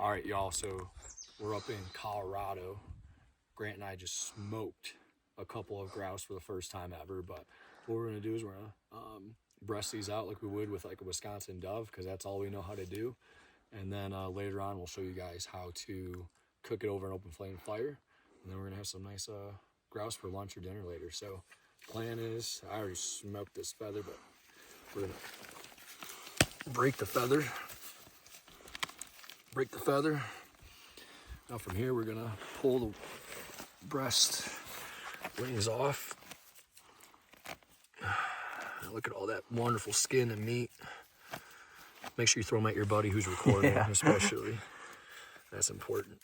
All right, y'all, so we're up in Colorado. Grant and I just smoked a couple of grouse for the first time ever, but what we're gonna do is we're gonna breast these out like we would with like a Wisconsin dove, because that's all we know how to do. And then later on, we'll show you guys how to cook it over an open flame fire. And then we're gonna have some nice grouse for lunch or dinner later. So plan is, I already smoked this feather, but we're gonna break the feather. Now from here, we're gonna pull the breast wings off. Look at all that wonderful skin and meat. Make sure you throw them at your buddy who's recording, especially. That's important.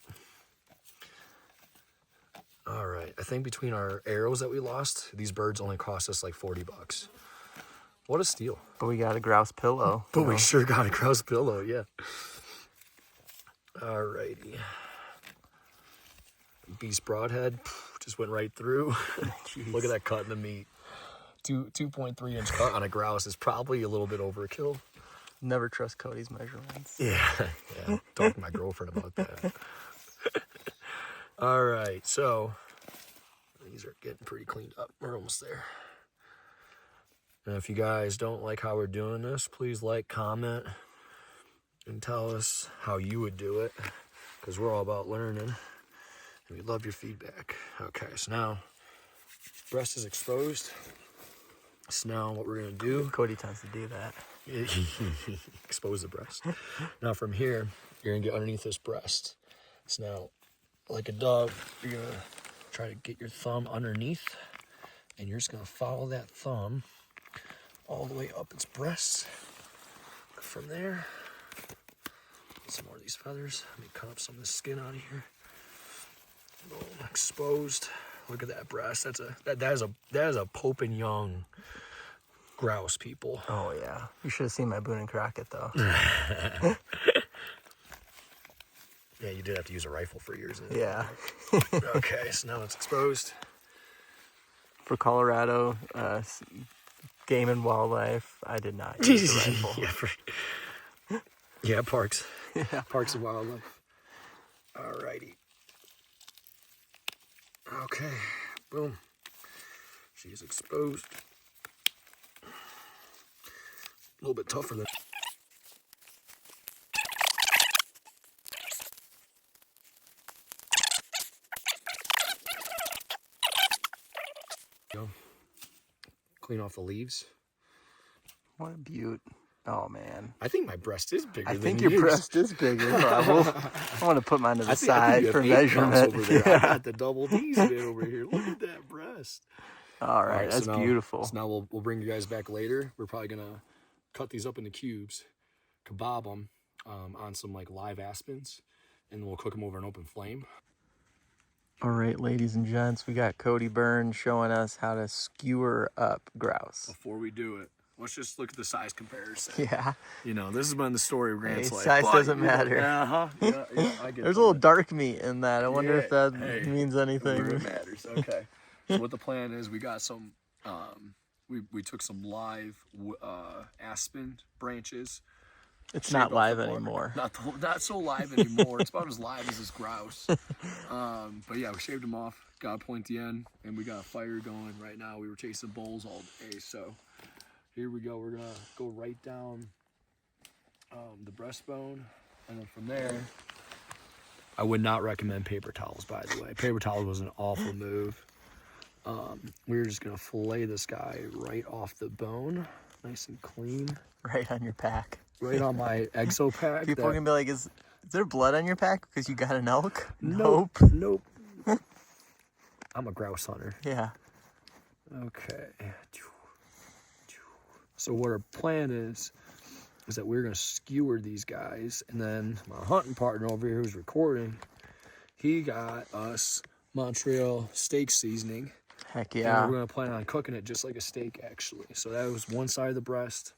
All right, I think between our arrows that we lost, these birds only cost us like 40 bucks. What a steal. But we got a grouse pillow. But we sure got a grouse pillow, yeah. All righty. Beast broadhead, just went right through. Look at that cut in the meat. 2.3 inch cut on a grouse is probably a little bit overkill. Never trust Cody's measurements. Yeah. Talk to my girlfriend about that. All right, so these are getting pretty cleaned up. We're almost there. And if you guys don't like how we're doing this, please like, comment, and tell us how you would do it, because we're all about learning, and we love your feedback. Okay, so now breast is exposed. So now what we're gonna do, Cody tends to do that. expose the breast. Now from here, you're gonna get underneath this breast. So now, like a dove, you're gonna try to get your thumb underneath, and you're just gonna follow that thumb all the way up its breast. From there, get some more of these feathers. Let me cut up some of the skin out of here. Boom, exposed. Look at that breast. That is a Pope and Young grouse, people. Oh yeah, you should have seen my Boone and Crockett though. Yeah, you did have to use a rifle for years. Yeah. Okay, so now it's exposed. For Colorado, game and wildlife, I did not use the rifle. Yeah, parks. Yeah. Parks and wildlife. Alrighty. Okay, boom. She's exposed. A little bit tougher than. Go. Clean off the leaves. What a beaut. Oh man. I think my breast is bigger than I think yours. your breast is bigger. I want to put mine to the side for measurement. Over there. I got the double D's bit over here. Look at that breast. All right, that's so beautiful. So now we'll bring you guys back later. We're probably gonna cut these up into cubes, kebab them on some like live aspens, and we'll cook them over an open flame. All right, ladies and gents, we got Cody Burns showing us how to skewer up grouse. Before we do it, let's just look at the size comparison. Yeah. You know, this has been the story of Grant's life. Size doesn't matter. Yeah, I get There's a little dark meat in that. I wonder if that means It anything. matters. Okay. So what the plan is, we got some, we took some live aspen branches. It's not live anymore. Not so live anymore. It's about as live as this grouse. But yeah, we shaved them off, got a pointy end, and we got a fire going right now. We were chasing bulls all day, so here we go. We're gonna go right down the breastbone, and then from there, I would not recommend paper towels, by the way. Paper towels was an awful move. We're just gonna fillet this guy right off the bone, nice and clean. Right on your pack. Right on my exo pack. People are gonna be like, is there blood on your pack because you got an elk? Nope. I'm a grouse hunter. Yeah. Okay. So what our plan is that we're gonna skewer these guys, and then my hunting partner over here who's recording, he got us Montreal steak seasoning. Heck yeah. And we're gonna plan on cooking it just like a steak, actually. So that was one side of the breast.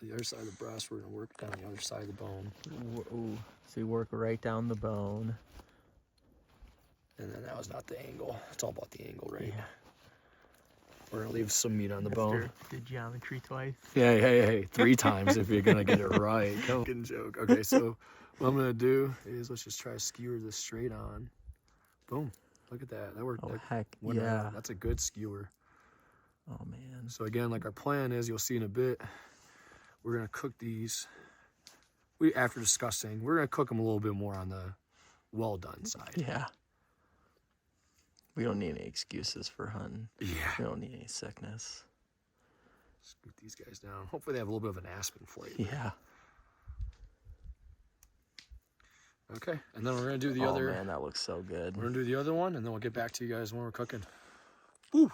The other side of the breast, we're gonna work down the other side of the bone. Ooh. So you work right down the bone. And then that was not the angle. It's all about the angle, right? Yeah. We're gonna leave some meat on the bone. Did geometry twice. Hey, 3 times if you're gonna get it right. Good joke. Okay, so What I'm gonna do is let's just try to skewer this straight on. Boom. Look at that. That worked. Oh, that heck, went yeah. around. That's a good skewer. Oh, man. So again, like our plan is, you'll see in a bit, we're gonna cook these. After discussing, we're gonna cook them a little bit more on the well done side. Yeah. We don't need any excuses for hunting. Yeah. We don't need any sickness. Scoot these guys down. Hopefully they have a little bit of an aspen flavor. Yeah. Okay, and then we're gonna do the Oh, other. man, that looks so good. We're gonna do the other one, and then we'll get back to you guys when we're cooking. Woo!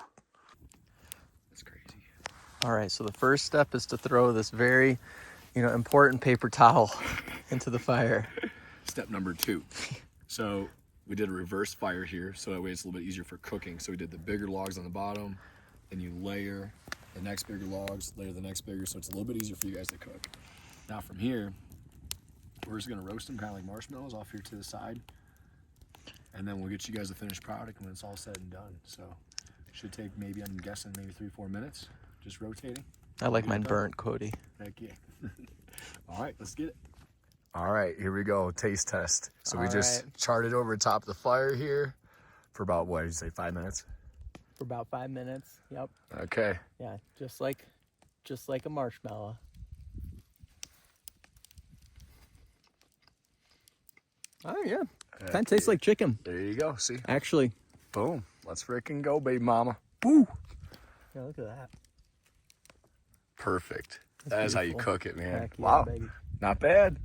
That's crazy. All right, so the first step is to throw this very, important paper towel into the fire. Step number 2. So we did a reverse fire here, so that way it's a little bit easier for cooking. So we did the bigger logs on the bottom, then you layer the next bigger logs, layer the next bigger, so it's a little bit easier for you guys to cook. Now from here, we're just gonna roast them kind of like marshmallows off here to the side, and then we'll get you guys the finished product when it's all said and done. So it should take maybe, I'm guessing, maybe 3-4 minutes, just rotating. I like mine burnt, Cody. Heck yeah. All right, let's get it. All right, here we go, taste test. So we All just right. charted over top of the fire here for about, what did you say, 5 minutes? For about 5 minutes. Yep. Okay. Yeah, just like a marshmallow. Oh yeah, kind of tastes like chicken. There you go, see? Actually. Boom. Let's freaking go, baby mama. Woo! Yeah, look at that. Perfect. That's That is how you beautiful. cook it, man. Heck yeah, Wow. baby. Not bad.